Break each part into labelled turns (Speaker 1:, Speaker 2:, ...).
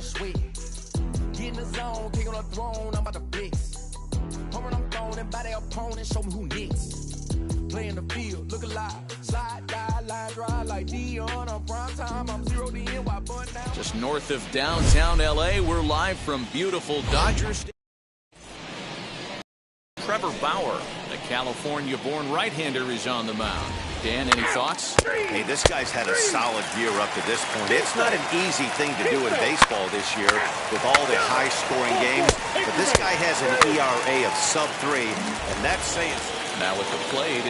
Speaker 1: a sweat. Get in the zone, take on the throne, I'm about to blitz. Hoping I'm thrown by their opponent, show me who next. Play in the field, look alive. Slide, die, line drive like Dion on prime time. I'm 0 to end, why bunt now?
Speaker 2: Just north of downtown LA, we're live from beautiful Dodger Stadium. Trevor Bauer, the California-born right-hander, is on the mound. Dan, any thoughts?
Speaker 3: Hey, this guy's had a solid year up to this point. It's not an easy thing to do in baseball this year with all the high-scoring games, but this guy has an ERA of sub-3, and that's saying something.
Speaker 2: Now at the plate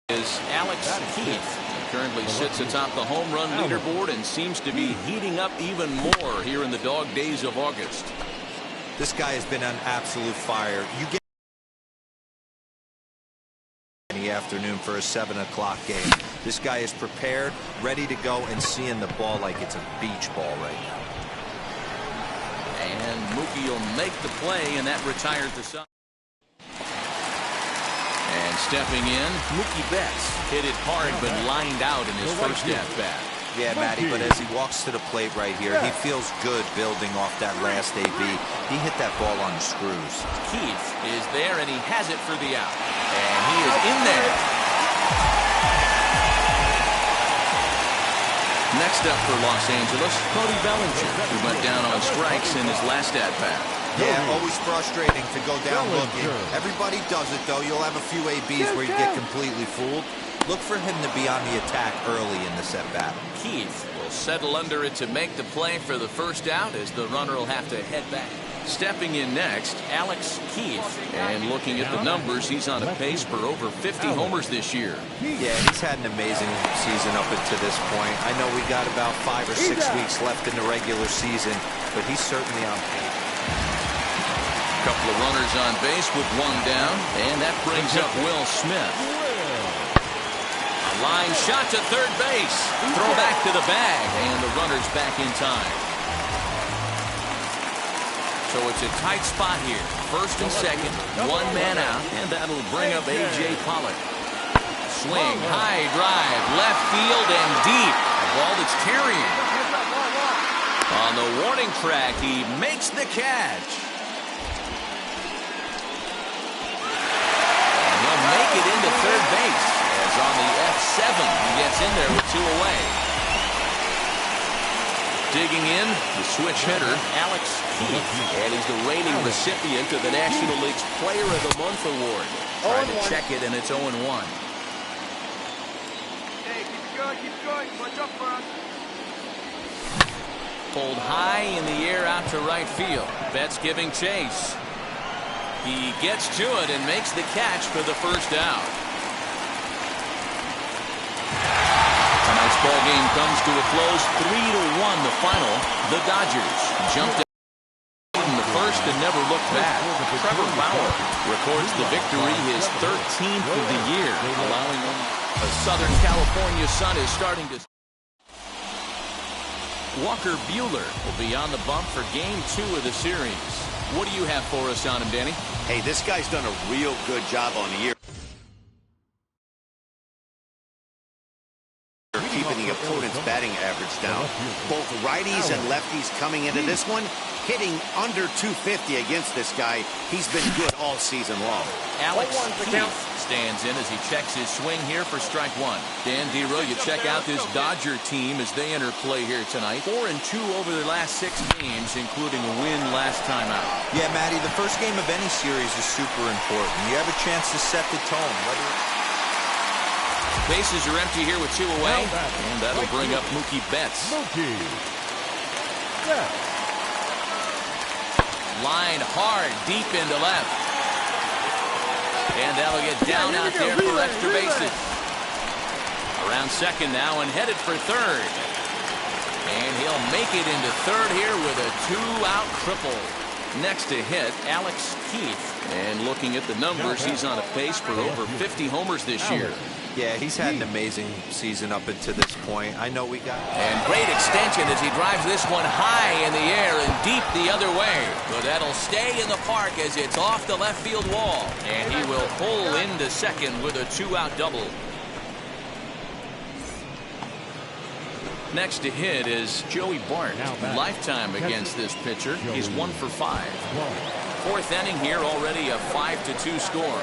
Speaker 2: is Alex Keith. He currently sits atop the home run leaderboard and seems to be heating up even more here in the dog days of August.
Speaker 4: This guy has been on absolute fire. You get the afternoon for a 7 o'clock game. This guy is prepared, ready to go, and seeing the ball like it's a beach ball right now.
Speaker 2: And Mookie will make the play, and that retires the side. And stepping in, Mookie Betts hit it hard but lined out in his first at-bat.
Speaker 4: Yeah, Matty, but as he walks to the plate right here, he feels good building off that last AB. He hit that ball on the screws.
Speaker 2: Keith is there, and he has it for the out. And he is in there. Next up for Los Angeles, Cody Bellinger, who went down on strikes in his last at-bat.
Speaker 4: Yeah, always frustrating to go down looking. Everybody does it, though. You'll have a few ABs where you get completely fooled. Look for him to be on the attack early in this at-bat.
Speaker 2: Keith will settle under it to make the play for the first out as the runner will have to head back. Stepping in next, Alex Keith. And looking at the numbers, he's on a pace for over 50 homers this year.
Speaker 4: Yeah, he's had an amazing season up until this point. I know we got about 5 or 6 weeks left in the regular season, but he's certainly on pace.
Speaker 2: Couple of runners on base with one down, and that brings up Will Smith. A line shot to third base. Throw back to the bag, and the runner's back in time. So it's a tight spot here. First and second, one man out, and that'll bring up A.J. Pollock. Swing, high drive, left field and deep. A ball that's carrying. On the warning track, he makes the catch. And he'll make it into third base. As on the F7, he gets in there with 2 away. Digging in, the switch hitter, Alex Keith. And he's the reigning recipient of the National League's Player of the Month award. Trying to check it, and it's 0-1.
Speaker 1: Hey, keep it going, keep it going. Watch up for us.
Speaker 2: Pulled high in the air out to right field. Betts giving chase. He gets to it and makes the catch for the first out. Tonight's ball game comes to a close, 3-1 the final. The Dodgers jumped in the first and never looked back. Trevor Bauer records the victory, his 13th of the year, allowing him. A Southern California sun is starting to. Walker Buehler will be on the bump for Game 2 of the series. What do you have for us on him, Danny?
Speaker 3: Hey, this guy's done a real good job on the year. Keeping the opponent's batting average down. Both righties and lefties coming into this one, hitting under 250 against this guy. He's been good all season long.
Speaker 2: Alex Keith stands in as he checks his swing here for strike 1. Dan Dero, you check out this Dodger team as they enter play here tonight. 4-2 over their last 6 games, including a win last time out.
Speaker 4: Yeah, Matty, the first game of any series is super important. You have a chance to set the tone.
Speaker 2: Bases are empty here with 2 away, and that'll bring up Mookie Betts. Line hard, deep into left. And that'll get down out there for extra bases. Around second now and headed for third. And he'll make it into third here with a 2-out triple. Next to hit, Alex Keith. And looking at the numbers, he's on a pace for over 50 homers this year.
Speaker 4: Yeah, he's had an amazing season up until this point. I know we got.
Speaker 2: And great extension as he drives this one high in the air and deep the other way. But that'll stay in the park as it's off the left field wall. And he will pull into second with a 2-out double. Next to hit is Joey Bart. Lifetime against this pitcher. He's 1 for 5. Fourth inning here, already a 5-2 score.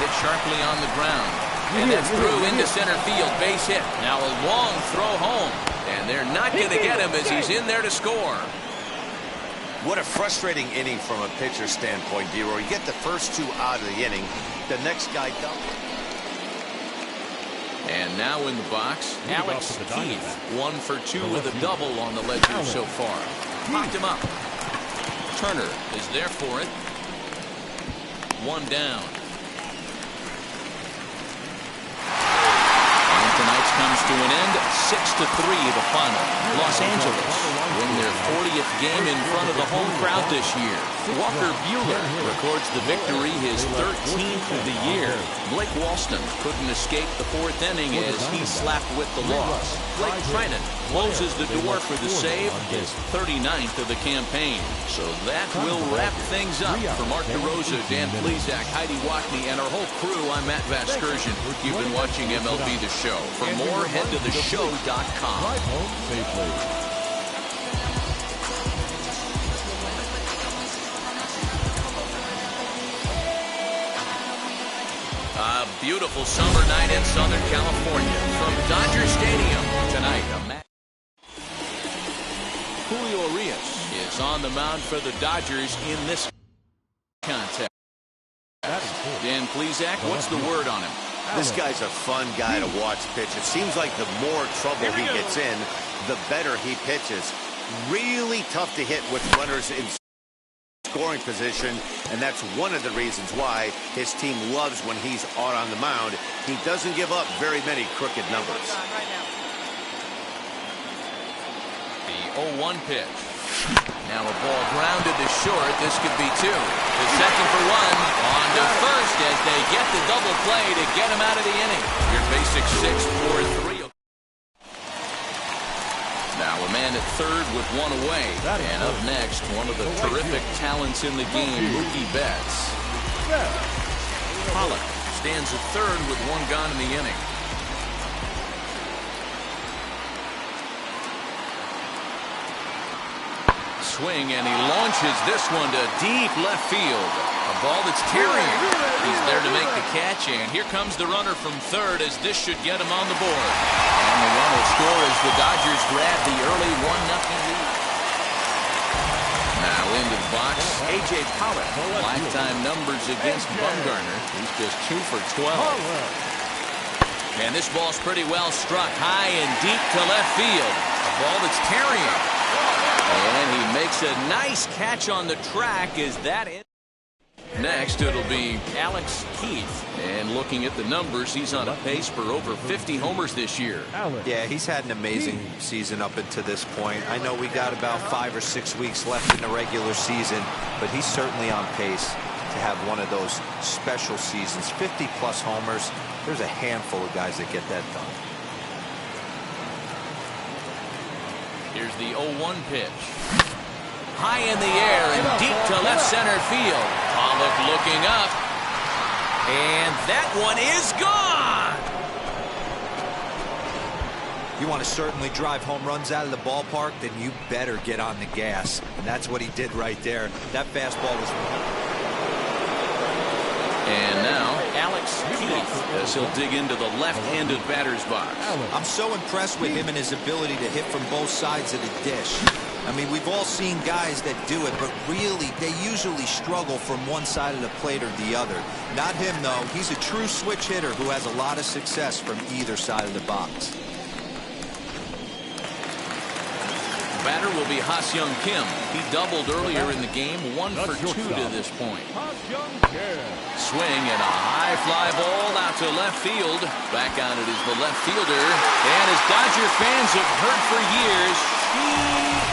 Speaker 2: Hit sharply on the ground. And that's through into center field. Base hit. Now a long throw home. And they're not going to get him as he's in there to score.
Speaker 3: What a frustrating inning from a pitcher standpoint, D-Roy. You get the first 2 out of the inning. The next guy doubles. And now in the box, Alex Keith. 1 for 2 with a double on the ledger so far. Popped him up. Turner is there for it. 1 down. Tonight's comes to an end, 6-3 the final. Los Angeles win their 40th game in front of the home crowd this year. Walker Buehler records the victory, his 13th of the year. Blake Walston couldn't escape the 4th inning as he slapped with the loss. Blake Treinen closes the door for the save, his 39th of the campaign. So that will wrap things up. For Mark DeRosa, Dan Plesac, Heidi Watney, and our whole crew, I'm Matt Vasgersian. You've been watching MLB The Show. For more, head to theshow.com. A beautiful summer night in Southern California. From Dodger Stadium tonight, Julio Urias is on the mound for the Dodgers in this contest. Dan Plesac, what's the word on him? This guy's a fun guy to watch pitch. It seems like the more trouble he gets in, the better he pitches. Really tough to hit with runners in scoring position, and that's one of the reasons why his team loves when he's out on the mound. He doesn't give up very many crooked numbers.
Speaker 2: The 0-1 pitch. Now a ball grounded to short. This could be 2. The second for 1. On to first as they get the double play to get him out of the inning. Your basic 6-4-3. Now a man at third with 1 away. And up next, one of the terrific talents in the game, Mookie Betts. Pollock stands at third with 1 gone in the inning. Swing, and he launches this one to deep left field. A ball that's tearing. He's there to make the catch, and here comes the runner from third as this should get him on the board. And the run will score as the Dodgers grab the early 1-0 lead. Now into the box, A.J. Pollock. Lifetime numbers against Bumgarner. He's just 2 for 12. And this ball's pretty well struck high and deep to left field. A ball that's tearing. And he makes a nice catch on the track. Is that it? Next, it'll be Alex Keith. And looking at the numbers, he's on a pace for over 50 homers this year.
Speaker 4: Yeah, he's had an amazing season up until this point. I know we got about 5 or 6 weeks left in the regular season, but he's certainly on pace to have one of those special seasons. 50-plus homers. There's a handful of guys that get that done.
Speaker 2: Here's the 0-1 pitch. High in the air and deep to left center field. Pollock looking up. And that one is gone.
Speaker 4: You want to certainly drive home runs out of the ballpark, then you better get on the gas. And that's what he did right there. That fastball was...
Speaker 2: And now Alex Keith as he'll dig into the left-handed batter's box.
Speaker 4: I'm so impressed with him and his ability to hit from both sides of the dish. I mean, we've all seen guys that do it, but really, they usually struggle from one side of the plate or the other. Not him, though. He's a true switch hitter who has a lot of success from either side of the box.
Speaker 2: Batter will be Ha-Seong Kim. He doubled earlier in the game, 1 for 2 to this point. Swing and a high fly ball out to left field. Back on it is the left fielder. And as Dodger fans have heard for years, she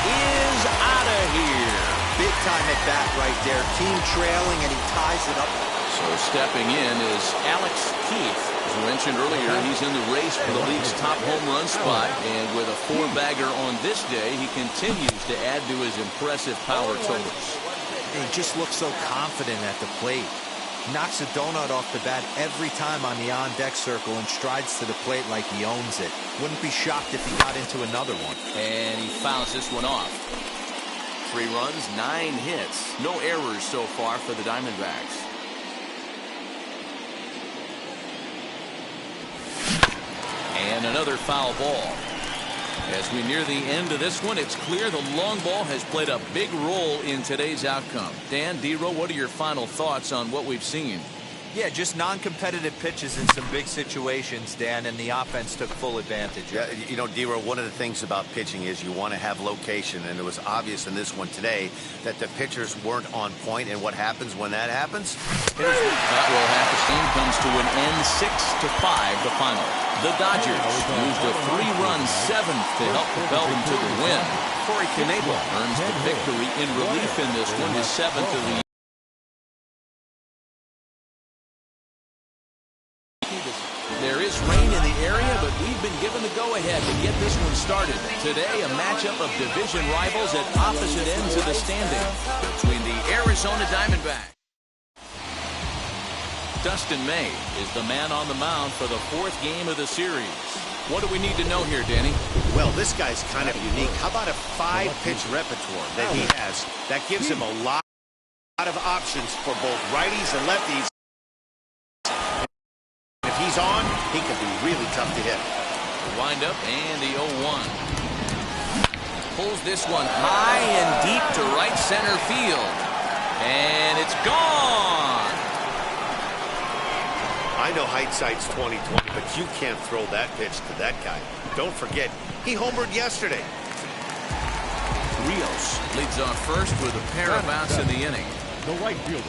Speaker 2: is out of here.
Speaker 4: Big time at bat right there. Team trailing, and he ties it up.
Speaker 2: So stepping in is Alex Keith. As we mentioned earlier, he's in the race for the league's top home run spot. And with a 4-bagger on this day, he continues to add to his impressive power totals.
Speaker 4: He just looks so confident at the plate. Knocks a donut off the bat every time on the on-deck circle and strides to the plate like he owns it. Wouldn't be shocked if he got into another one.
Speaker 2: And he fouls this one off. 3 runs, 9 hits. No errors so far for the Diamondbacks. And another foul ball. As we near the end of this one, it's clear the long ball has played a big role in today's outcome. Dan, D-Row, what are your final thoughts on what we've seen?
Speaker 4: Yeah, just non-competitive pitches in some big situations, Dan, and the offense took full advantage.
Speaker 3: Yeah, you know, D-Row, one of the things about pitching is you want to have location, and it was obvious in this one today that the pitchers weren't on point, and what happens when that happens?
Speaker 2: That will have to seem comes to an end 6-5 the final. The Dodgers used a 3-run 7th to help propel them to the win. Corey Knebel earns the victory in relief in this one, his 7th of the year. There is rain in the area, but we've been given the go-ahead to get this one started. Today, a matchup of division rivals at opposite ends of the standing between the Arizona Diamondbacks. Dustin May is the man on the mound for the 4th game of the series. What do we need to know here, Danny?
Speaker 3: Well, this guy's kind of unique. How about a 5-pitch repertoire that he has that gives him a lot of options for both righties and lefties. If he's on, he could be really tough to hit.
Speaker 2: The windup and the 0-1. Pulls this one high and deep to right center field. And it's gone.
Speaker 3: I know hindsight's 20/20, but you can't throw that pitch to that guy. Don't forget, he homered yesterday.
Speaker 2: Rios leads off first with a pair of outs in the inning.
Speaker 5: The right fielder,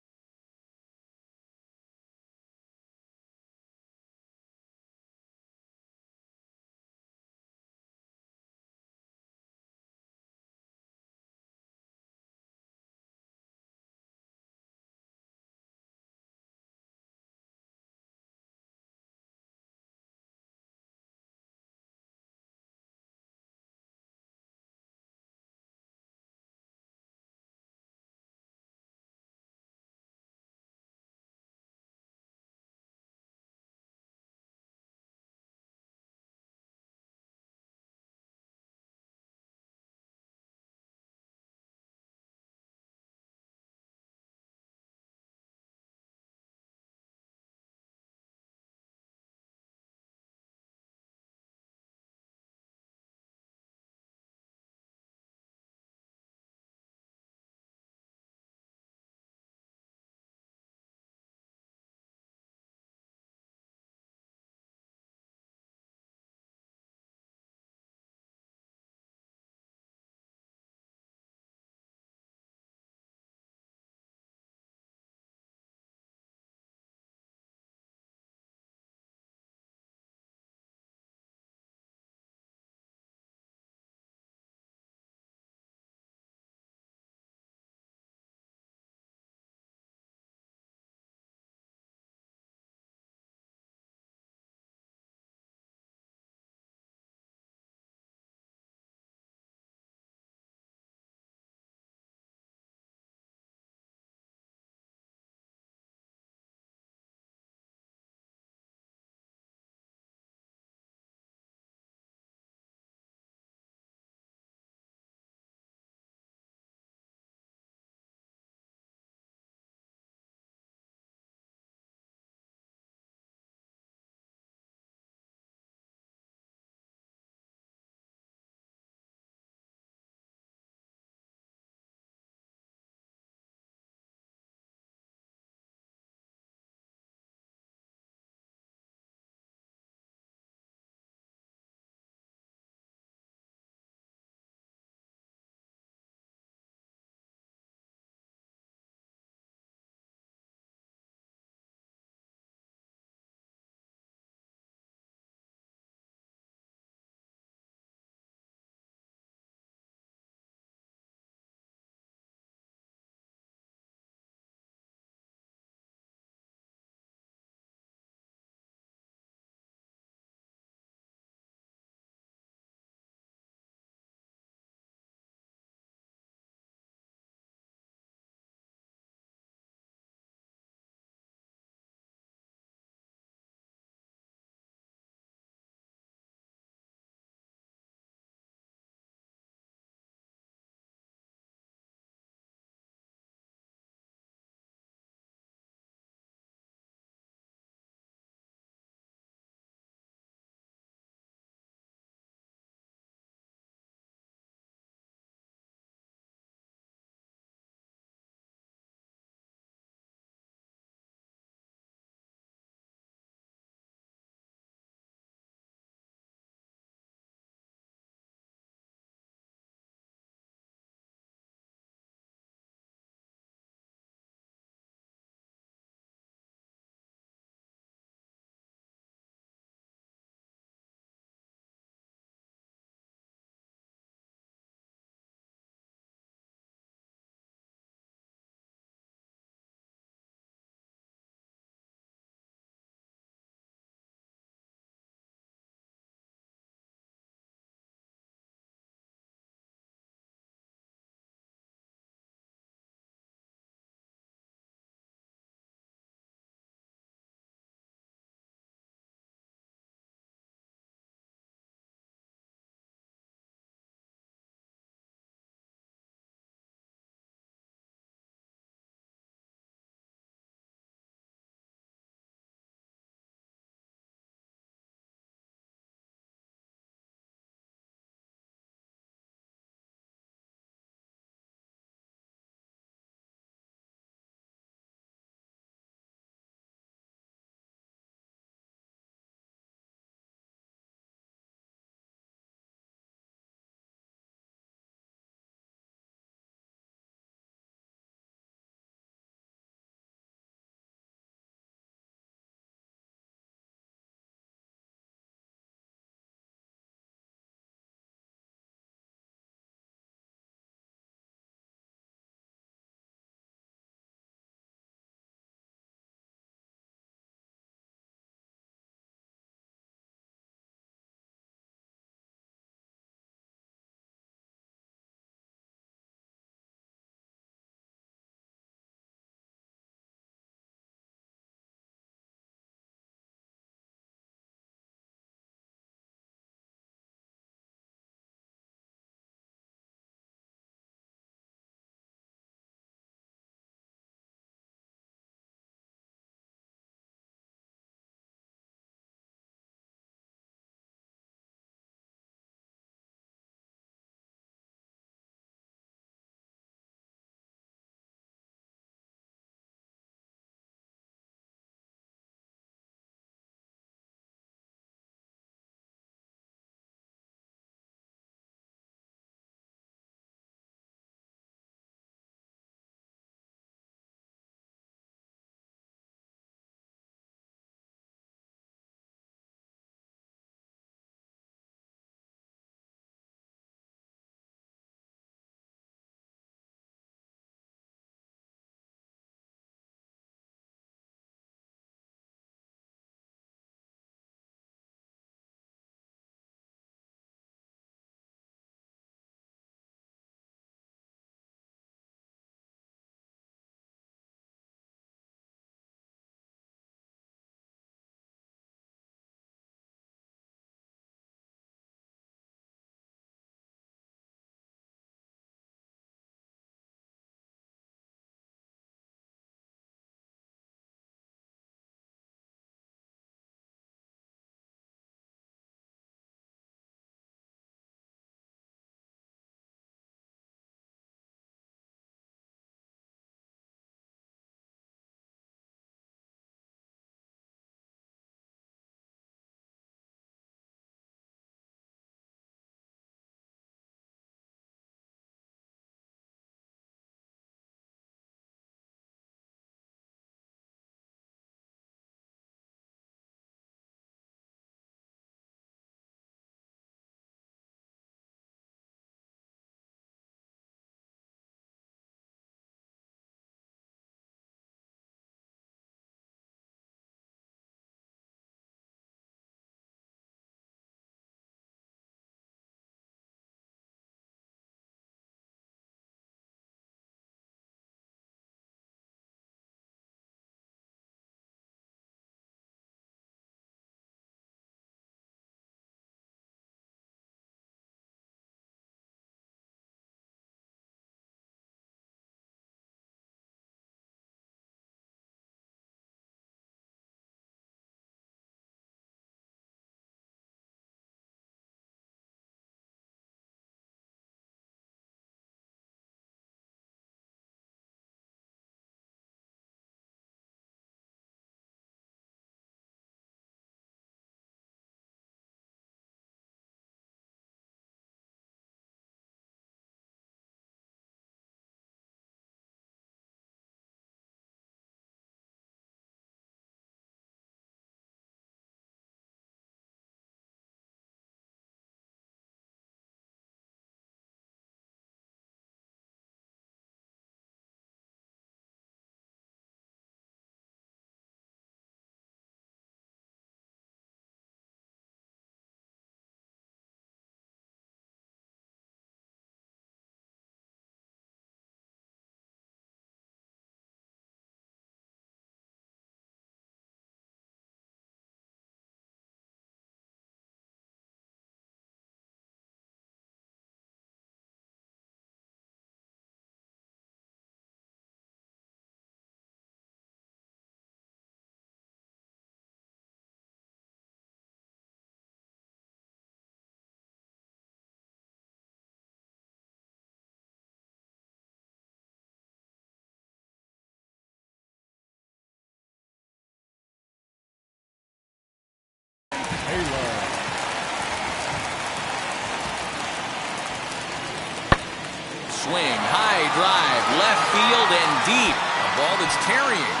Speaker 2: swing, high drive, left field and deep. A ball that's tarrying.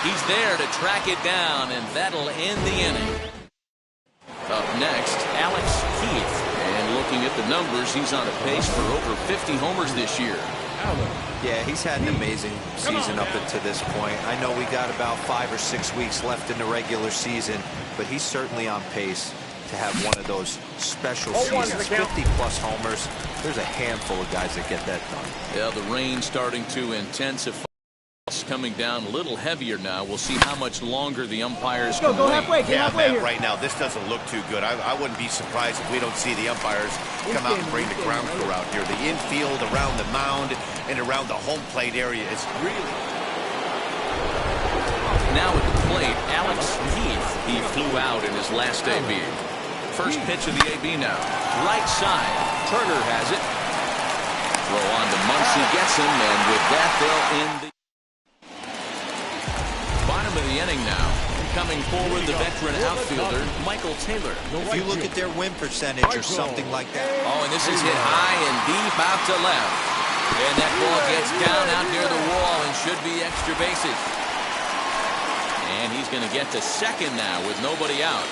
Speaker 2: He's there to track it down, and that'll end the inning. Up next, Alex Keith. And looking at the numbers, he's on a pace for over 50 homers this year.
Speaker 4: Yeah, he's had an amazing season up until this point. I know we got about 5 or 6 weeks left in the regular season, but he's certainly on pace to have one of those special seasons, 50-plus homers. There's a handful of guys that get that done.
Speaker 2: Yeah, the rain starting to intensify. Coming down a little heavier now. We'll see how much longer the umpires can wait.
Speaker 3: Yeah, Matt, right now this doesn't look too good. I wouldn't be surprised if we don't see the umpires come out and bring the ground crew out here. The infield, around the mound, and around the home plate area is really...
Speaker 2: Now at the plate, Alex Keith. He flew out in his last AB. First pitch of the AB now. Right side. Turner has it. Throw on to Muncy, gets him, and with that they'll end the bottom of the inning now. Coming forward, the veteran outfielder, Michael Taylor.
Speaker 4: If you look at their win percentage or something like that.
Speaker 2: Oh, and this is hit high and deep out to left. And that ball gets down out near the wall and should be extra bases. And he's going to get to second now with nobody out.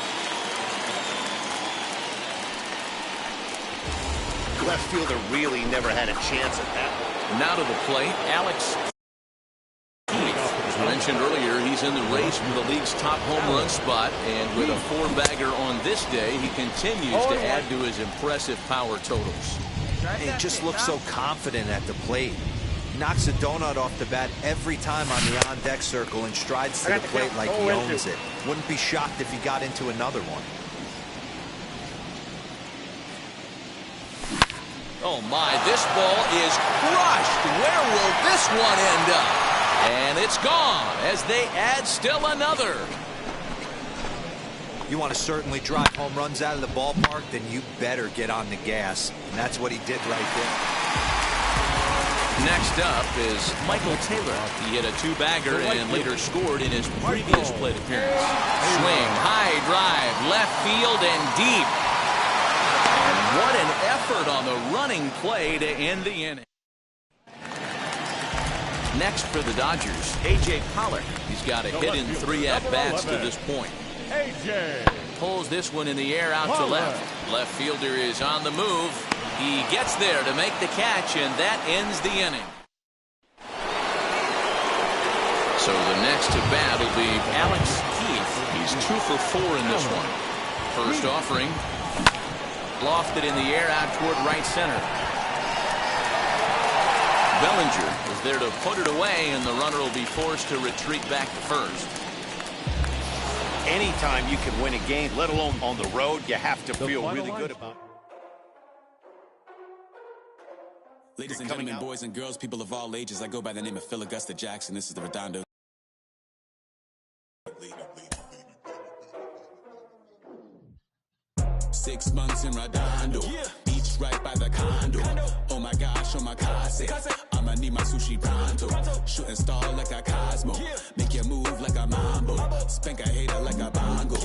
Speaker 3: Left fielder really never had a chance at that.
Speaker 2: Now to the plate, Alex Keith. As mentioned earlier, he's in the race for the league's top home run spot, and with a 4-bagger on this day, he continues to add to his impressive power totals.
Speaker 4: He just looks so confident at the plate. Knocks a donut off the bat every time on the on-deck circle and strides to the plate like he owns it. Wouldn't be shocked if he got into another one.
Speaker 2: Oh my, this ball is crushed. Where will this one end up? And it's gone as they add still another.
Speaker 4: You want to certainly drive home runs out of the ballpark, then you better get on the gas. And that's what he did right there.
Speaker 2: Next up is Michael Taylor. He hit a 2-bagger and later scored in his previous plate appearance. Swing, high drive, left field and deep. And what an effort on the running play to end the inning. Next for the Dodgers, A.J. Pollock. He's got a hit in 3 at-bats to this point. A.J. pulls this one in the air out to left. Left fielder is on the move. He gets there to make the catch, and that ends the inning. So the next to bat will be Alex Keith. He's 2 for 4 in this one. First offering. Lofted in the air out toward right center. Bellinger is there to put it away, and the runner will be forced to retreat back to first.
Speaker 3: Anytime you can win a game, let alone on the road, you have to feel really good about it.
Speaker 5: Ladies and gentlemen, boys and girls, people of all ages, I go by the name of Phil Augusta Jackson. This is the Redondo. 6 months in Redondo, beach right by the condo. Oh my gosh, I'ma need my sushi pronto. Shooting star like a Cosmo, make you move like a mambo, spank a hater like a bongo.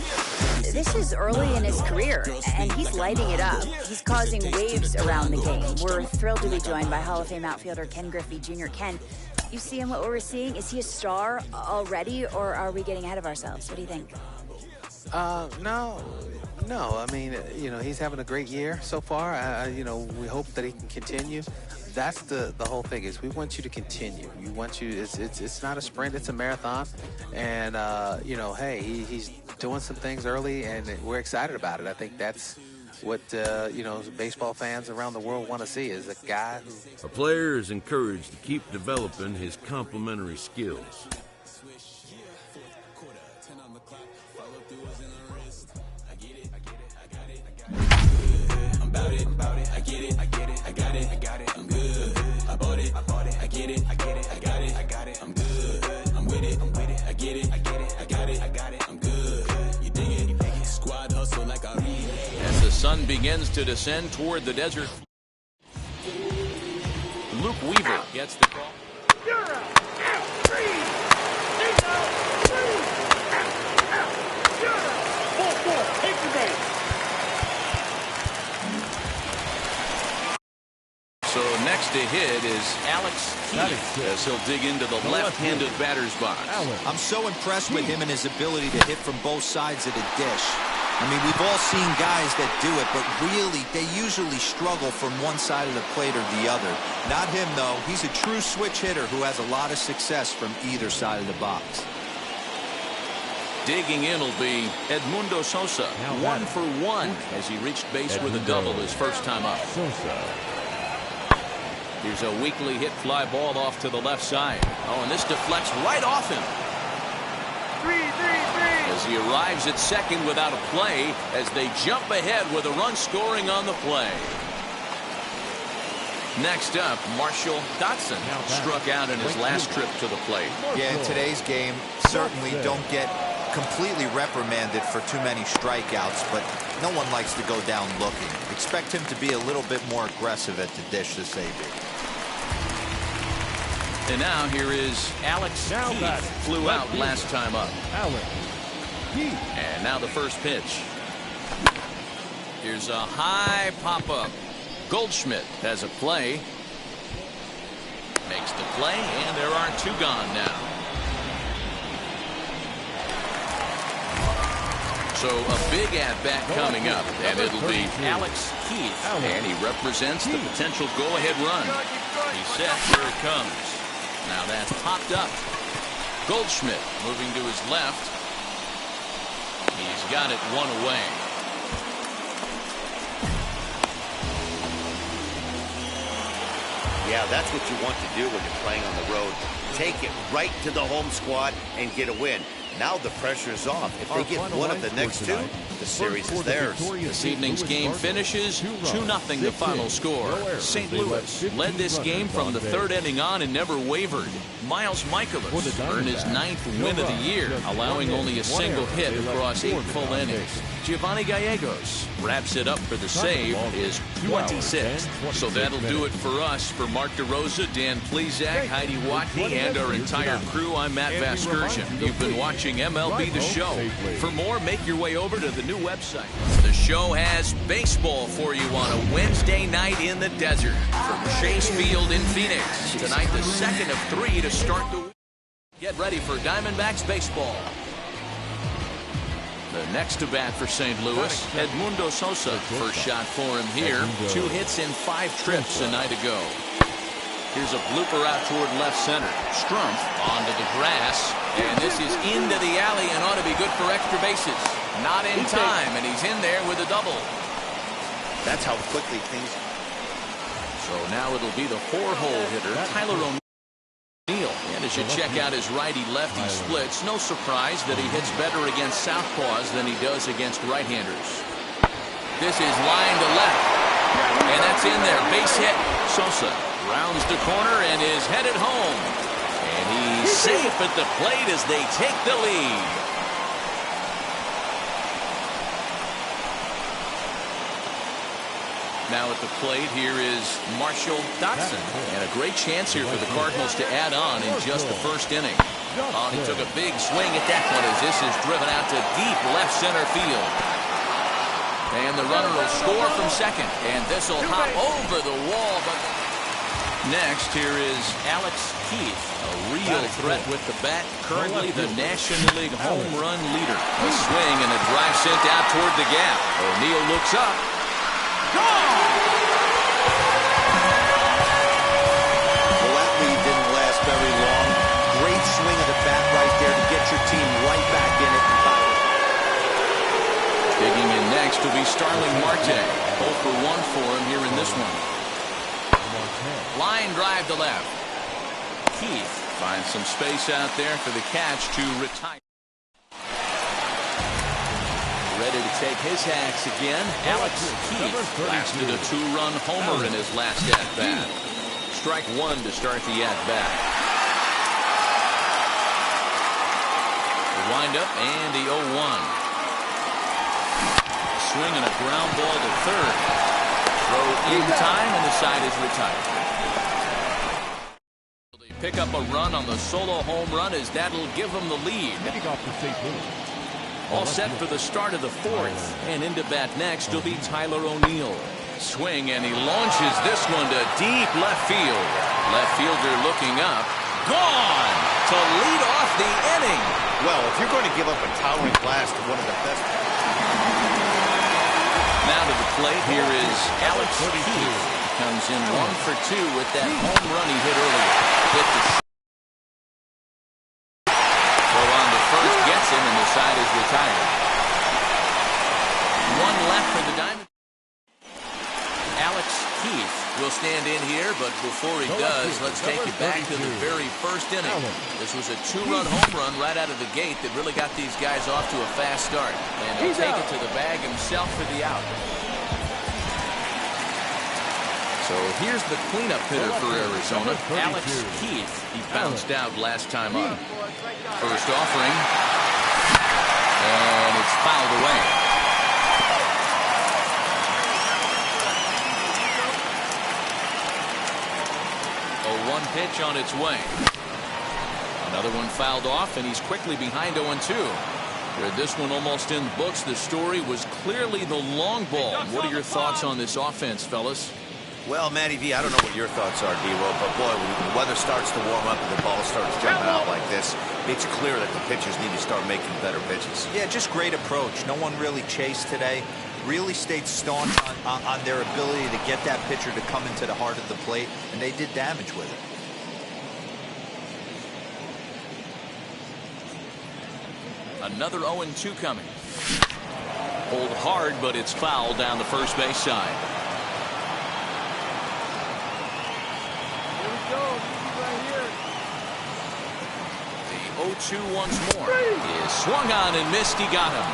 Speaker 6: This is early in his career, and he's lighting it up. He's causing waves around the game. We're thrilled to be joined by Hall of Fame outfielder Ken Griffey Jr. Ken, you seeing what we're seeing? Is he a star already, or are we getting ahead of ourselves? What do you think?
Speaker 7: No. I mean, you know, he's having a great year so far. You know, we hope that he can continue. That's the whole thing is we want you to continue. We want you. It's not a sprint. It's a marathon. And you know, hey, he's doing some things early, and we're excited about it. I think that's what you know, baseball fans around the world want to see is a guy who.
Speaker 8: A player is encouraged to keep developing his complementary skills.
Speaker 5: I get it, I'm good. I bought it, I get it, I got it, I'm good. I'm with it, I get it, I'm good. You dig it, squad hustle like I read.
Speaker 2: As the sun begins to descend toward the desert, Luke Weaver gets the call. So next Next to hit is Alex Keith as he'll dig into the left-handed batter's box.
Speaker 4: I'm so impressed with him and his ability to hit from both sides of the dish. I mean, we've all seen guys that do it, but really, they usually struggle from one side of the plate or the other. Not him, though. He's a true switch hitter who has a lot of success from either side of the box.
Speaker 2: Digging in will be Edmundo Sosa, 1 for 1 as he reached base with a double his first time up. Here's a weakly hit fly ball off to the left side. Oh, and this deflects right off him. As he arrives at second without a play as they jump ahead with a run scoring on the play. Next up, Marshall Dotson struck out in his last trip to the plate.
Speaker 4: Yeah, in today's game, certainly don't get completely reprimanded for too many strikeouts, but no one likes to go down looking. Expect him to be a little bit more aggressive at the dish to save it.
Speaker 2: And now here is Alex Keith. Flew out last time up. And now the first pitch. Here's a high pop-up. Goldschmidt has a play. Makes the play, and there are 2 gone now. So a big at-bat coming up, and it'll be Alex Keith. And he represents the potential go-ahead run. He's set, here it comes. Now that's popped up. Goldschmidt moving to his left. He's got it 1 away.
Speaker 3: Yeah, that's what you want to do when you're playing on the road. Take it right to the home squad and get a win. Now the pressure's off. If they get one of the next 2, the series is theirs.
Speaker 2: This evening's game finishes 2-0 the final score. St. Louis led this game from the 3rd inning on and never wavered. Miles Mikolas earned his 9th win of the year, allowing only a single hit across 8 full innings. Giovanni Gallegos wraps it up for the save, is 26th. So that'll do it for us. For Mark DeRosa, Dan Plesac, Heidi Watney, and our entire crew, I'm Matt Vasgersian. You've been watching MLB The Show. For more, make your way over to the new website. The show has baseball for you on a Wednesday night in the desert from Chase Field in Phoenix. Tonight, the second of 3 to start the week. Get ready for Diamondbacks baseball. The next to bat for St. Louis, Edmundo Sosa. First shot for him here. 2 hits in 5 trips a night ago. Here's a blooper out toward left center. Strumpf onto the grass. And this is into the alley and ought to be good for extra bases. Not in time, and he's in there with a double.
Speaker 3: That's how quickly things...
Speaker 2: So now it'll be the 4-hole hitter, Tyler O'Neill. And as you check out his righty-lefty splits, no surprise that he hits better against southpaws than he does against right-handers. This is line to left. And that's in there. Base hit. Sosa rounds the corner and is headed home. And he's safe at the plate as they take the lead. Now at the plate, here is Marshall Dotson. And a great chance here for the Cardinals to add on in just the first inning. Oh, he took a big swing at that one as this is driven out to deep left center field. And the runner will score from second. And this will hop over the wall. But next, here is Alex Keith. A real threat with the bat. Currently the National League home run leader. A swing and a drive sent out toward the gap. O'Neill looks up.
Speaker 3: Well, that lead didn't last very long. Great swing of the bat right there to get your team right back in it.
Speaker 2: Digging in next will be Starling Marte. 0 for 1 for him here in this one. Line drive to left. Keith finds some space out there for the catch to retire. Ready to take his hacks again. Alex Keith blasted a 2-run homer in his last at-bat. Strike 1 to start the at-bat. The windup and the 0-1. Swing and a ground ball to third. Throw in time and the side is retired. They pick up a run on the solo home run as that'll give them the lead. All set for the start of the 4th. And into bat next will be Tyler O'Neill. swing, and he launches this one to deep left field. Left fielder looking up. Gone to lead off the inning.
Speaker 3: Well, if you're going to give up a towering blast to one of the best.
Speaker 2: Now to the plate, here is Alex Keith. Comes in 1 for 2 with that home run he hit earlier. Hit the throw on the first, gets him, and the side is retired. One left for the Diamondbacks. Alex Keith will stand in here, but before he does, let's take it back to the very first inning. This was a 2-run home run right out of the gate that really got these guys off to a fast start. And he'll take it to the bag himself for the out. So here's the cleanup hitter for Arizona, Alex Keith. He bounced out last time up. First offering, and it's fouled away. A 1 pitch on its way. Another one fouled off, and he's quickly behind 0-2. Where this one almost in the books, the story was clearly the long ball. What are your thoughts on this offense, fellas?
Speaker 3: Well, Matty V, I don't know what your thoughts are, D-Roll, but boy, when the weather starts to warm up and the ball starts jumping out like this, it's clear that the pitchers need to start making better pitches.
Speaker 4: Yeah, just great approach. No one really chased today. Really stayed staunch on their ability to get that pitcher to come into the heart of the plate, and they did damage with it.
Speaker 2: Another 0-2 coming. Hold hard, but it's foul down the first base side. The 0-2 once more is swung on and missed. He got him.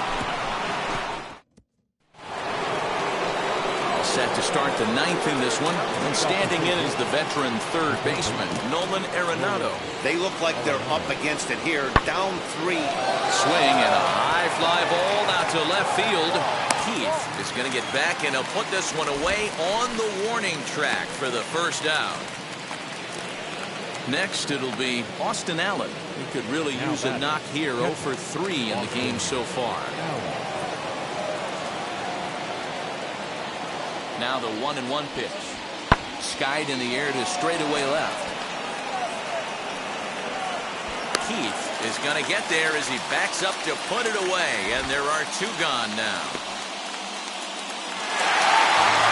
Speaker 2: All set to start the 9th in this one. And standing in is the veteran third baseman, Nolan Arenado.
Speaker 3: They look like they're up against it here. Down 3.
Speaker 2: Swing and a high fly ball out to left field. Keith is going to get back, and he'll put this one away on the warning track for the first out. Next, it'll be Austin Allen. He could really use a knock here. 0 for 3 in the game so far. Now the 1-1 pitch. Skied in the air to straightaway left. Keith is going to get there as he backs up to put it away, and there are 2 gone now.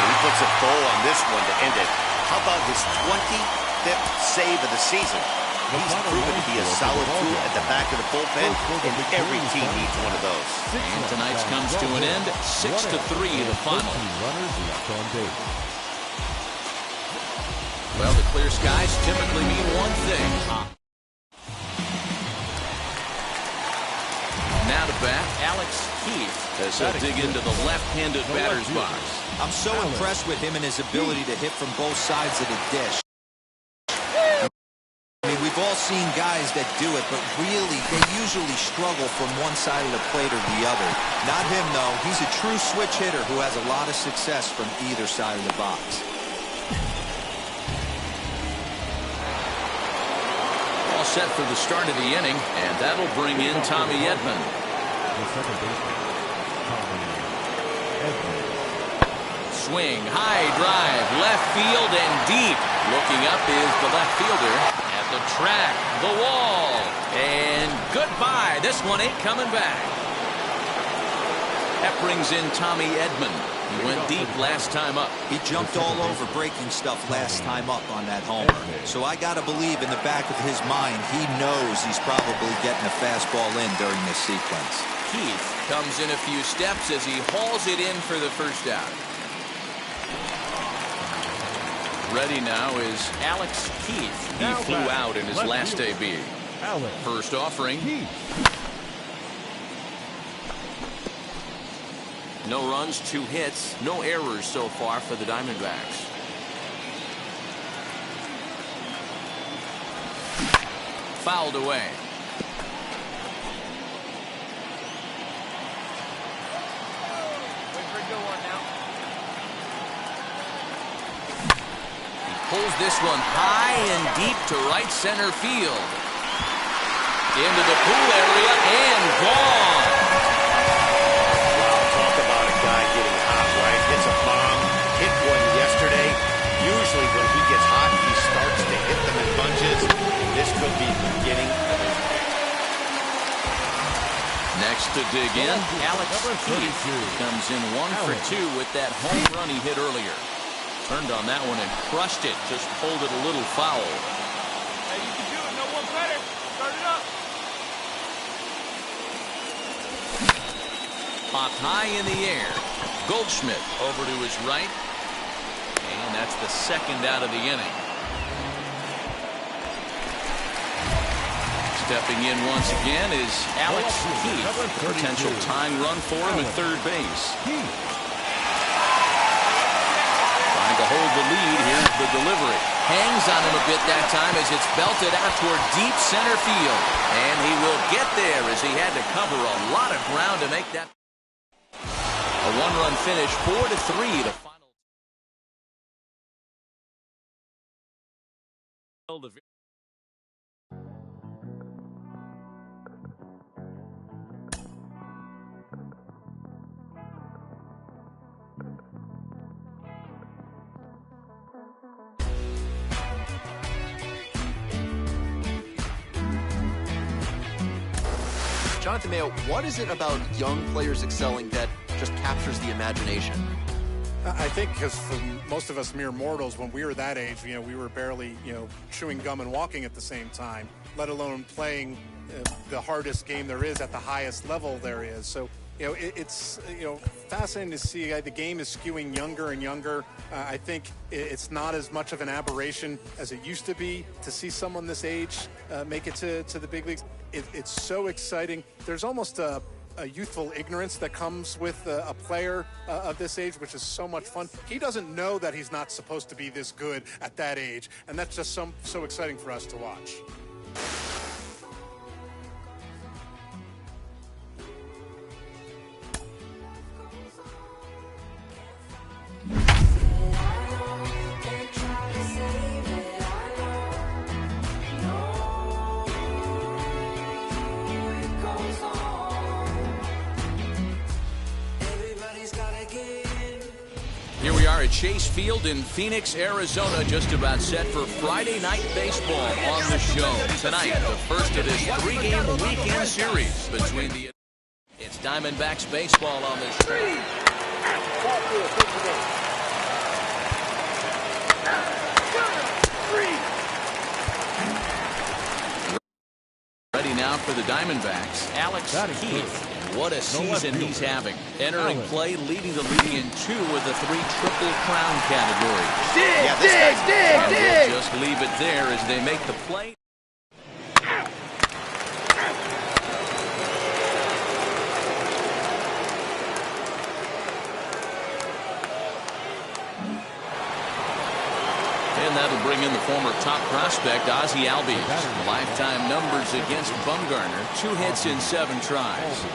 Speaker 3: He puts a bow on this one to end it. How about his 25th save of the season? He's proven to be a solid tool at the back of the bullpen, and every team needs one of those.
Speaker 2: And tonight's comes to an end. 6-3 the final. Well, the clear skies typically mean one thing. Now to bat, Alex Keith as he'll dig into the left-handed batter's box.
Speaker 4: I'm so impressed with him and his ability to hit from both sides of the dish. I mean, we've all seen guys that do it, but really, they usually struggle from one side of the plate or the other. Not him, though. He's a true switch hitter who has a lot of success from either side of the box.
Speaker 2: All set for the start of the inning, and that'll bring in Tommy Edman. Swing, high drive, left field and deep. Looking up is the left fielder at the track, the wall, and goodbye. This one ain't coming back. That brings in Tommy Edman. He went deep last time up.
Speaker 4: He jumped all over breaking stuff last time up on that homer. So I got to believe in the back of his mind, he knows he's probably getting a fastball in during this sequence.
Speaker 2: Keith comes in a few steps as he hauls it in for the first out. Ready now is Alex Keith. He flew out in his last debut. First offering. No runs, 2 hits, no errors so far for the Diamondbacks. Fouled away. Pulls this one high and deep to right center field. Into the pool area and gone.
Speaker 3: Wow, talk about a guy getting hot, right? Hits a bomb, hit one
Speaker 2: to dig in. Alex Keith comes in 1 for 2 with that home run he hit earlier. Turned on that one and crushed it. Just pulled it a little foul.
Speaker 9: Hey, you can do it. No one better. Start it up.
Speaker 2: Popped high in the air. Goldschmidt over to his right. And that's the second out of the inning. Stepping in once again is Alex Keith. Potential tying run for him at third base. Trying to hold the lead. Here's the delivery. Hangs on him a bit that time as it's belted out toward deep center field. And he will get there as he had to cover a lot of ground to make that. A one-run finish, 4-3 to final.
Speaker 10: Jonathan Mayo, what is it about young players excelling that just captures the imagination?
Speaker 11: I think because for most of us mere mortals, when we were that age, we were barely, chewing gum and walking at the same time, let alone playing the hardest game there is at the highest level there is. So, it's, fascinating to see the game is skewing younger and younger. I think it's not as much of an aberration as it used to be to see someone this age make it to the big leagues. It's so exciting. There's almost a youthful ignorance that comes with a player of this age, which is so much fun. He doesn't know that he's not supposed to be this good at that age, and that's just so exciting for us to watch.
Speaker 2: Here we are at Chase Field in Phoenix, Arizona, just about set for Friday Night Baseball on the show. Tonight, the first of this 3-game weekend series between the... It's Diamondbacks baseball on the show. Ready now for the Diamondbacks, Alex Keith. What a season he's having. Entering play, leading the league in 2 of the 3 Triple Crown categories. Dig! Just leave it there as they make the play. And that'll bring in the former top prospect, Ozzie Albies. Lifetime numbers against Bumgarner. 2 hits in 7 tries.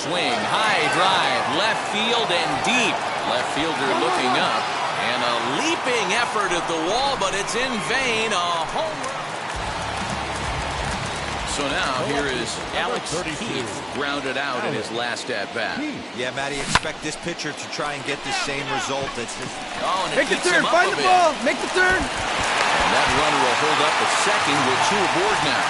Speaker 2: Swing, high drive, left field and deep. Left fielder looking up. And a leaping effort at the wall, but it's in vain. A home run. So now here is Alex Keith grounded out in his last at-bat.
Speaker 4: Yeah, Matty, expect this pitcher to try and get the same result.
Speaker 9: Make the turn, find the ball, make the turn.
Speaker 2: And that runner will hold up at second with 2 aboard now.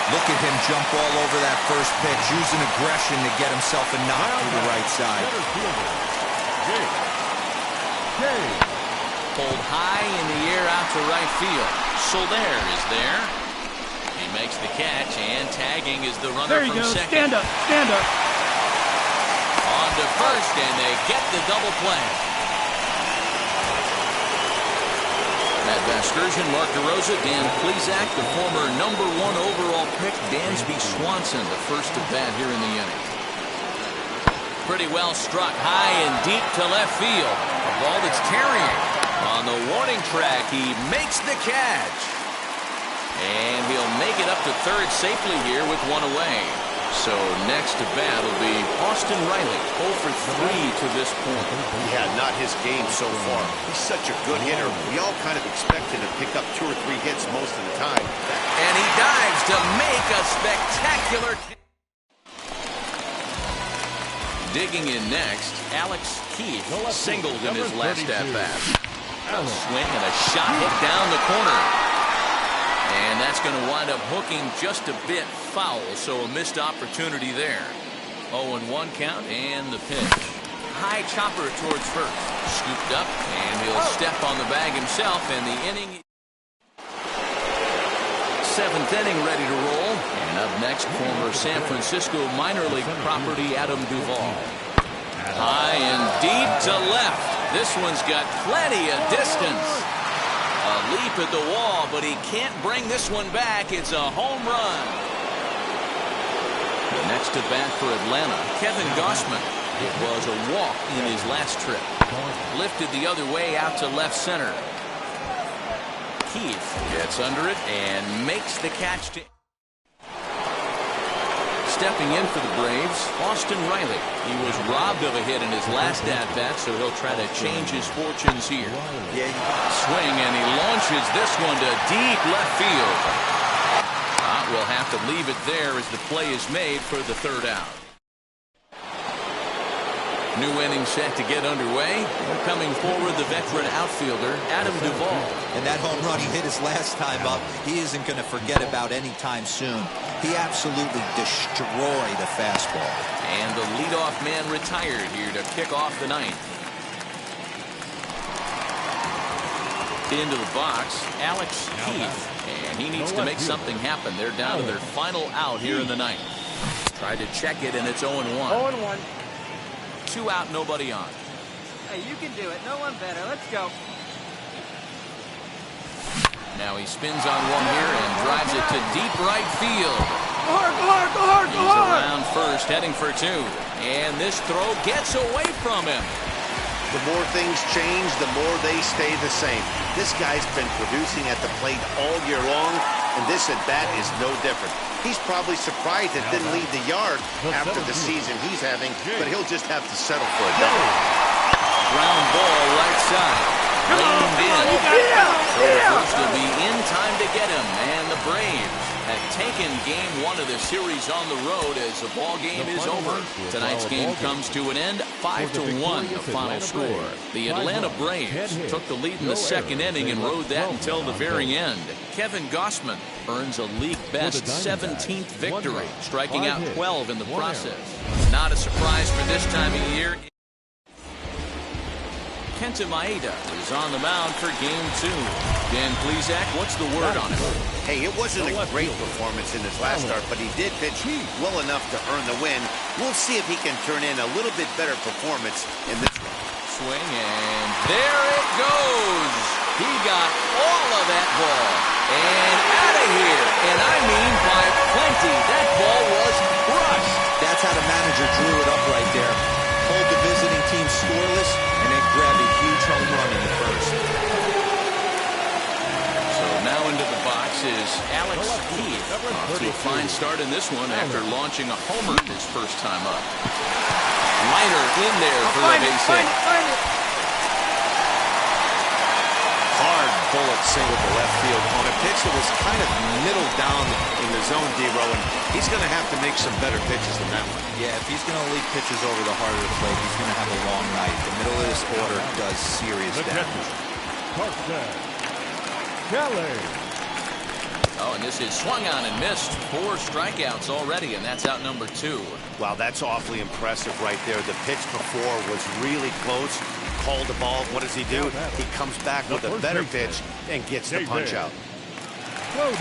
Speaker 4: Look at him jump all over that first pitch, using aggression to get himself a knock to the right side.
Speaker 2: Pulled high in the air out to right field. Soler is there. He makes the catch, and tagging is the runner from second.
Speaker 9: Stand up, stand up.
Speaker 2: On to first, and they get the double play. Matt Vasgersian, Mark DeRosa, Dan Plesac, the former #1 overall pick, Dansby Swanson, the first at bat here in the inning. Pretty well struck high and deep to left field. A ball that's carrying. On the warning track, he makes the catch. And he'll make it up to third safely here with 1 away. So next to bat will be Austin Riley, 0 for 3 to this point.
Speaker 3: Yeah, not his game so far. He's such a good hitter. We all kind of expect him to pick up 2 or 3 hits most of the time.
Speaker 2: And he dives to make a spectacular catch. Digging in next, Alex Keith singled in his last at-bat. A swing and a shot hit down the corner. And that's going to wind up hooking just a bit foul, so a missed opportunity there. 0-1 count and the pitch. High chopper towards first. Scooped up, and he'll step on the bag himself, and the inning. 7th inning ready to roll. And up next, former San Francisco minor league property Adam Duvall. High and deep to left. This one's got plenty of distance. A leap at the wall, but he can't bring this one back. It's a home run. The next at bat for Atlanta, Kevin Gausman. It was a walk in his last trip. Lifted the other way out to left center. Keith gets under it and makes the catch. Stepping in for the Braves, Austin Riley. He was robbed of a hit in his last at-bat, so he'll try to change his fortunes here. Swing, and he launches this one to deep left field. We'll have to leave it there as the play is made for the 3rd out. New inning set to get underway. Coming forward, the veteran outfielder, Adam Duvall.
Speaker 4: And that home run he hit his last time up, he isn't going to forget about anytime soon. He absolutely destroyed a fastball.
Speaker 2: And the leadoff man retired here to kick off the 9th. Into the box, Alex Keith. And he needs to make something happen. They're down to their final out here in the 9th. Tried to check it, and it's 0-1.
Speaker 9: 0-1.
Speaker 2: 2 out, nobody on.
Speaker 12: Hey, you can do it. No one better. Let's go.
Speaker 2: Now he spins on one here and drives it to deep right field.
Speaker 9: Go hard, go hard, go hard, go hard.
Speaker 2: He's around first, heading for 2. And this throw gets away from him.
Speaker 3: The more things change, the more they stay the same. This guy's been producing at the plate all year long, and this at-bat is no different. He's probably surprised it didn't leave the yard after the season he's having, but he'll just have to settle for a double.
Speaker 2: Ground ball right side. Leaned in. So the first will be in time to get him, and the Braves have taken game 1 of the series on the road as the ball game is over. Tonight's game comes to an end, 5-1 the final score. The Atlanta Braves took the lead in the 2nd inning and rode that until the very end. Kevin Gausman earns a league-best 17th victory, striking out 12 in the process. Not a surprise for this time of year. Kenta Maeda is on the mound for game 2. Dan Plesac, what's the word on him?
Speaker 3: Hey, it wasn't a great performance in his last start, but he did pitch well enough to earn the win. We'll see if he can turn in a little bit better performance in this one.
Speaker 2: Swing, and there it goes. He got all of that ball. And out of here. And I mean by plenty. That ball was crushed.
Speaker 4: That's how the manager drew it up right there. Hold the visiting team scoreless, and then grab a huge home run in the first.
Speaker 2: So now into the box is Alex Keith. Off to a fine start in this one after launching a homer his first time up. Liner in there for the base hit.
Speaker 3: Hard bullet single to left field on a pitch that was kind of middle down in the zone, D-Row, and he's going to have to make some better pitches than that one.
Speaker 4: Yeah, if he's going to leave pitches over the heart of the plate, he's going to have a long night. The middle of this order does serious damage.
Speaker 2: Oh, and this is swung on and missed. 4 strikeouts already, and that's out number 2.
Speaker 3: Wow, that's awfully impressive right there. The pitch before was really close. Called the ball. What does he do? He comes back with a better pitch and gets the punch out.
Speaker 2: And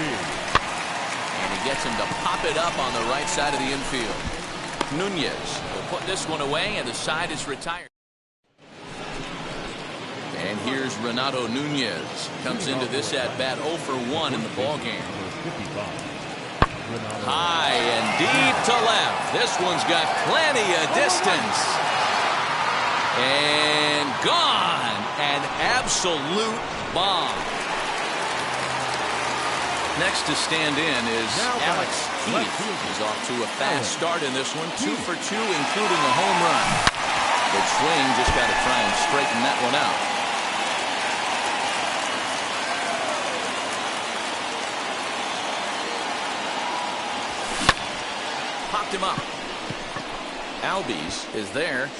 Speaker 2: he gets him to pop it up on the right side of the infield. Nunez will put this one away, and the side is retired. And here's Renato Nunez. Comes into this at-bat 0 for 1 in the ballgame. High and deep to left. This one's got plenty of distance. And gone. An absolute bomb. Next to stand in is Alex Keith. He's off to a fast start in this one. 2 for 2, including a home run. Good swing. Just got to try and straighten that one out. Popped him up. Albies is there.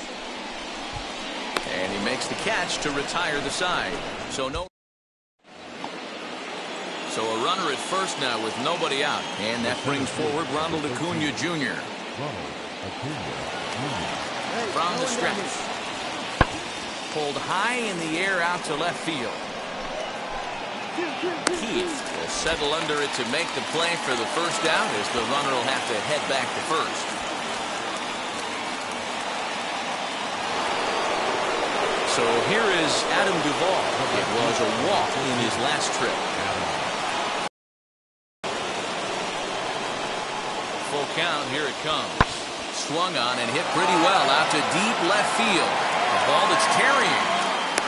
Speaker 2: And he makes the catch to retire the side. So So a runner at first now with nobody out. And that brings forward Ronald Acuna Jr. From the stretch. Pulled high in the air out to left field. Keith will settle under it to make the play for the first out as the runner will have to head back to first. So here is Adam Duvall. It was a walk in his last trip. Full count, here it comes. Swung on and hit pretty well out to deep left field. A ball that's carrying.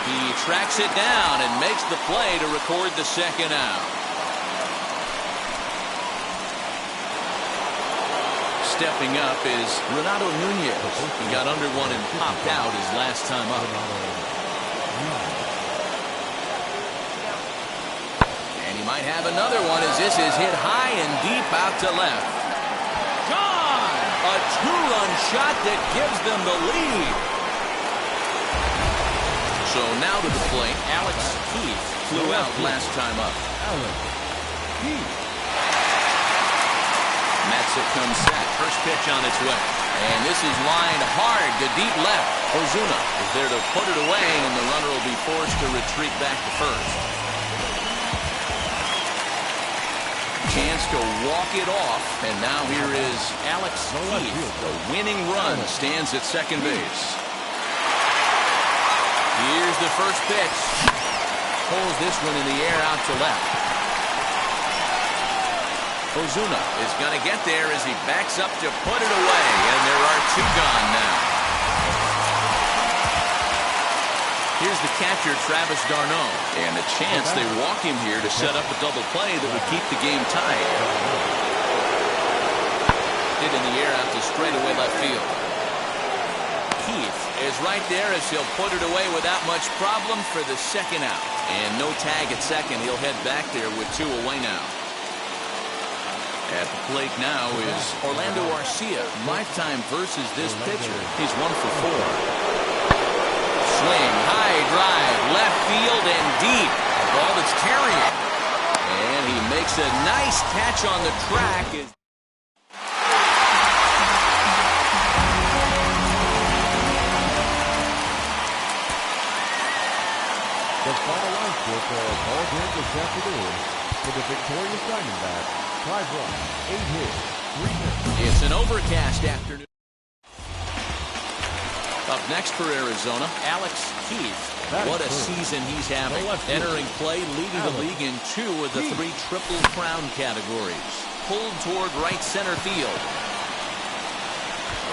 Speaker 2: He tracks it down and makes the play to record the second out. Stepping up is Renato Nunez. He got under one and popped out his last time up. And he might have another one as this is hit high and deep out to left. Gone! A two-run shot that gives them the lead. So now to the plate, Alex Keith flew out last time up. Matzik comes set. First pitch on its way. And this is lined hard to deep left. Ozuna is there to put it away, and the runner will be forced to retreat back to first. Chance to walk it off, and now here is Alex Keith. The winning run stands at second base. Here's the first pitch. Pulls this one in the air out to left. Ozuna is going to get there as he backs up to put it away, and there are two gone now. Here's the catcher, Travis d'Arnaud, and a chance they walk him here to set up a double play that would keep the game tied. Hit in the air out to straightaway left field. Keith is right there as he'll put it away without much problem for the second out. And no tag at second. He'll head back there with two away now. At the plate now is Orlando Arcia. Lifetime versus this pitcher. He's 1 for 4. Swing, high drive, left field and deep. A ball that's carrying. And he makes a nice catch on the track.
Speaker 13: The final line score for our ball game this afternoon for the victorious Diamondbacks. 5 runs, 8 hits, 3 hits.
Speaker 2: It's an overcast afternoon. Up next for Arizona, Alex Keith. What a season he's having. Entering play, leading the league in 2 of the 3 Triple Crown categories. Pulled toward right center field.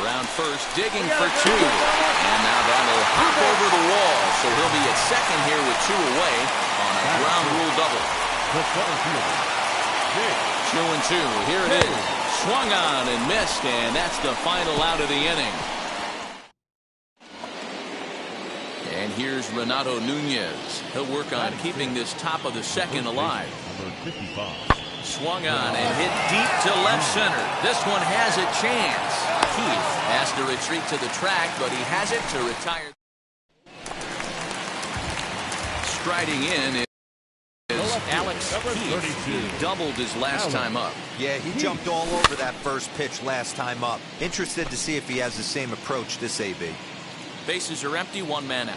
Speaker 2: Around first, digging for 2. And now that'll hop over the wall. So he'll be at second here with 2 away on a ground rule double. 2-2. Here it is. Swung on and missed, and that's the final out of the inning. And here's Renato Nunez. He'll work on keeping this top of the second alive. Swung on and hit deep to left center. This one has a chance. Keith has to retreat to the track, but he has it to retire. Striding in is Alex Keith. He doubled his last time up.
Speaker 4: Yeah, he jumped all over that first pitch last time up. Interested to see if he has the same approach this AB.
Speaker 2: Bases are empty, 1 man out.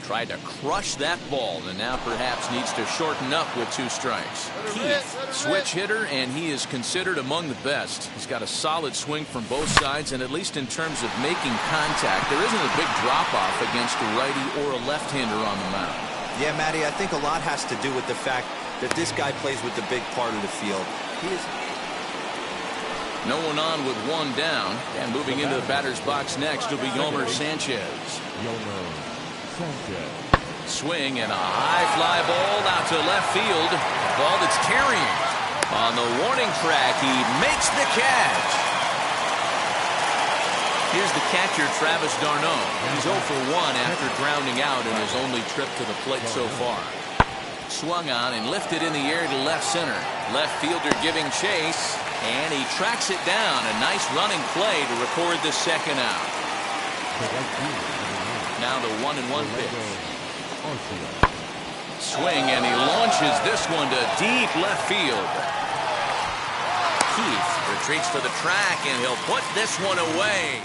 Speaker 2: Tried to crush that ball, and now perhaps needs to shorten up with 2 strikes. Keith, switch hitter, and he is considered among the best. He's got a solid swing from both sides, and at least in terms of making contact, there isn't a big drop-off against a righty or a left-hander on the mound.
Speaker 4: Yeah, Matty, I think a lot has to do with the fact that this guy plays with the big part of the field. He is...
Speaker 2: No one on with 1 down, and moving into the batter's box next will be Yomer Sanchez. Swing and a high fly ball out to left field. A ball that's carrying. On the warning track, he makes the catch. Here's the catcher, Travis d'Arnaud. He's 0 for 1 after grounding out in his only trip to the plate so far. Swung on and lifted in the air to left center. Left fielder giving chase, and he tracks it down. A nice running play to record the second out. Now the 1-1 pitch.
Speaker 13: Arcia.
Speaker 2: Swing, and he launches this one to deep left field. Keith retreats to the track, and he'll put this one away.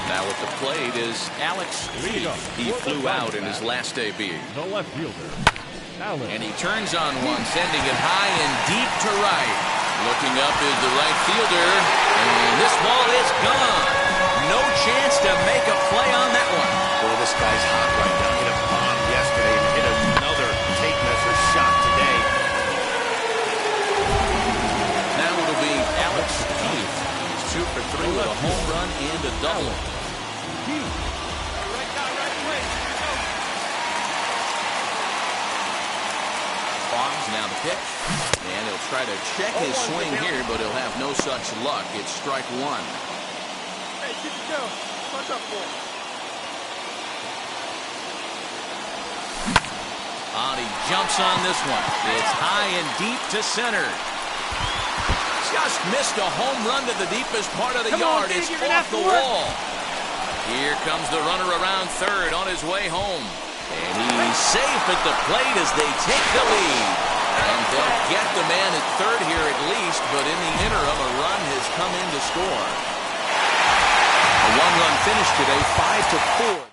Speaker 2: Now at the plate is Alex Keith. He flew out in his last debut.
Speaker 13: The left fielder, Alex.
Speaker 2: And he turns on one, sending it high and deep to right. Looking up is the right fielder, and this ball is gone. No chance to make a play on that one.
Speaker 3: Boy, this guy's hot right now. Hit a bomb yesterday and hit another tape measure shot today.
Speaker 2: Now it'll be Alex Keith. He's 2 for 3 with a home run and a double. Farms now the pitch, and he'll try to check his swing here, but he'll have no such luck. It's strike one.
Speaker 9: Hey, keep it going. Watch up for him.
Speaker 2: He jumps on this one. It's high and deep to center. Just missed a home run to the deepest part of the yard. It's off the wall. Here comes the runner around third on his way home. And he's safe at the plate as they take the lead. And they'll get the man at third here at least, but in the interim, a run has come in to score. A one-run finish today, 5-4.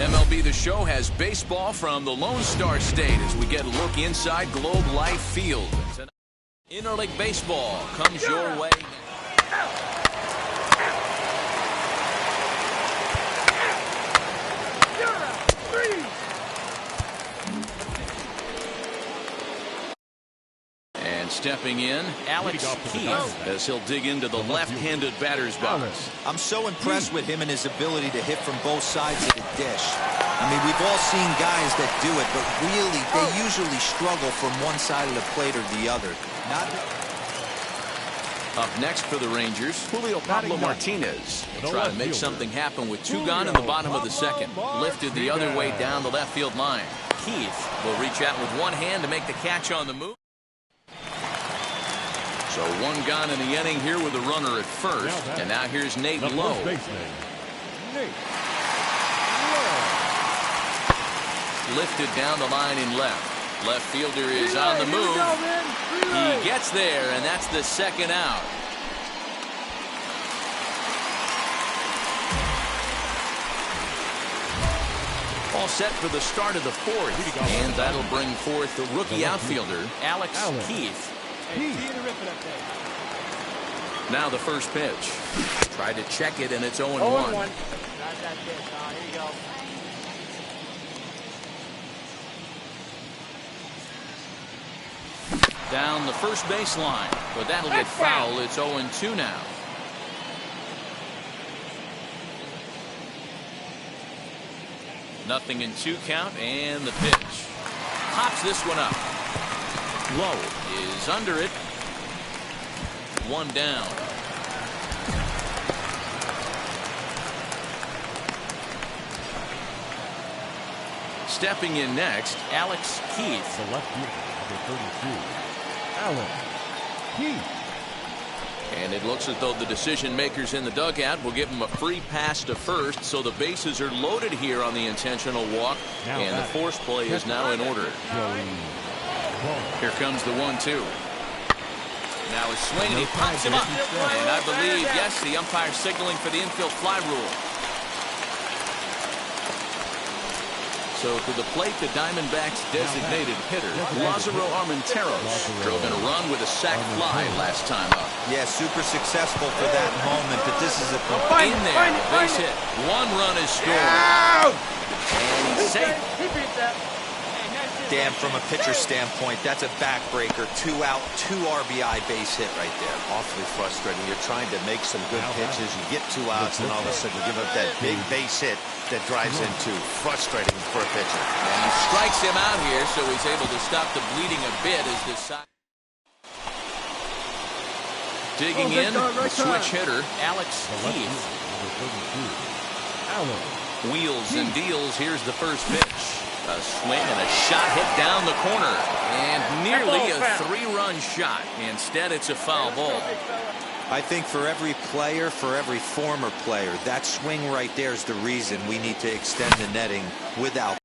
Speaker 2: MLB The Show has baseball from the Lone Star State as we get a look inside Globe Life Field. Interleague Baseball comes your way. Stepping in, Alex Keith, as he'll dig into the left-handed batter's box.
Speaker 4: I'm so impressed with him and his ability to hit from both sides of the dish. I mean, we've all seen guys that do it, but really, they usually struggle from one side of the plate or the other.
Speaker 2: Up next for the Rangers, Julio Pablo Martinez. He'll try to make something happen with 2 gone in the bottom of the second. Lifted the other way down the left field line. Keith will reach out with one hand to make the catch on the move. So 1 gone in the inning here with a runner at first. And now here's Nate Lowe. Lifted down the line in left. Left fielder is on the move. He gets there, and that's the second out. All set for the start of the 4th. And that'll bring forth the rookie outfielder, Alex Keith. Now the first pitch. Tried to check it, and it's 0-1.
Speaker 12: Here you go.
Speaker 2: Down the first baseline, but that'll get foul. It's 0-2 now. Nothing in 2 count, and the pitch. Pops this one up. Lowe is under it. 1 down. Stepping in next, Alex Keith.
Speaker 13: The left fielder, number 32. Alex Keith.
Speaker 2: And it looks as though the decision makers in the dugout will give him a free pass to first, so the bases are loaded here on the intentional walk, and the force play is now in order. Here comes the 1-2. Now a swing, and he pops him up. And I believe, yes, the umpire signaling for the infield fly rule. So to the plate, the Diamondbacks' designated hitter, Lázaro Armenteros, drove in a run with a sac fly last time up.
Speaker 4: Yeah, super successful for that moment, but this is a
Speaker 2: in there, base hit. 1 run is scored. And he's safe.
Speaker 4: Damn, from a pitcher standpoint, that's a backbreaker. 2 out, 2 RBI base hit right there.
Speaker 3: Awfully frustrating. You're trying to make some good pitches. You get 2 outs, and all of a sudden you give up that big base hit that drives in 2. Frustrating for a pitcher.
Speaker 2: And he strikes him out here, so he's able to stop the bleeding a bit as this side. Digging in, the switch hitter, Alex Keith. Wheels and deals. Here's the first pitch. A swing and a shot hit down the corner. And nearly a 3-run shot. Instead, it's a foul ball.
Speaker 4: I think for every player, for every former player, that swing right there is the reason we need to extend the netting without.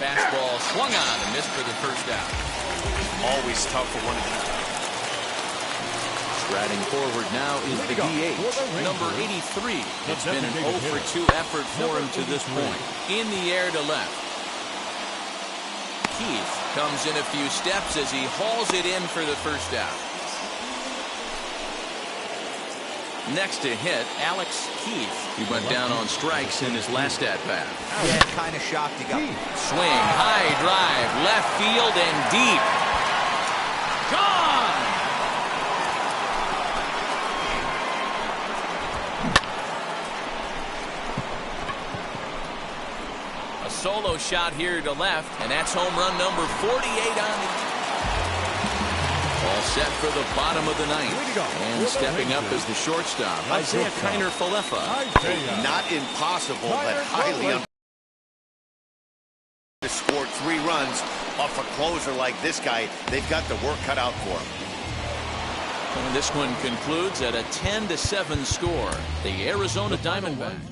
Speaker 2: Fastball swung on and missed for the first out.
Speaker 3: Always tough for one of these.
Speaker 2: Striding forward now is the DH, number 83. It's been an 0-for-2 effort for him to this point. In the air to left. Keith comes in a few steps as he hauls it in for the first out. Next to hit, Alex Keith. He went down on strikes in his last at-bat.
Speaker 4: Yeah, kind of shocked he got.
Speaker 2: Swing, high drive, left field and deep. Gone! A solo shot here to left, and that's home run number 48 on the... All set for the bottom of the 9th. And stepping up as the shortstop, Isaiah Kiner-Falefa.
Speaker 3: Not impossible, but highly to score 3 runs off a closer like this guy. They've got the work cut out for him.
Speaker 2: And this one concludes at a 10-7 score. The Arizona Diamondbacks.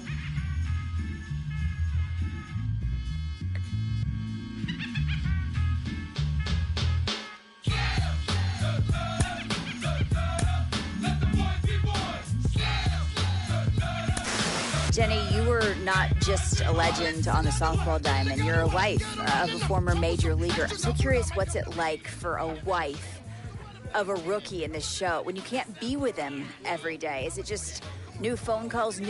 Speaker 6: Jenny, you were not just a legend on the softball diamond. You're a wife of a former major leaguer. I'm so curious, what's it like for a wife of a rookie in this show when you can't be with him every day? Is it just new phone calls, new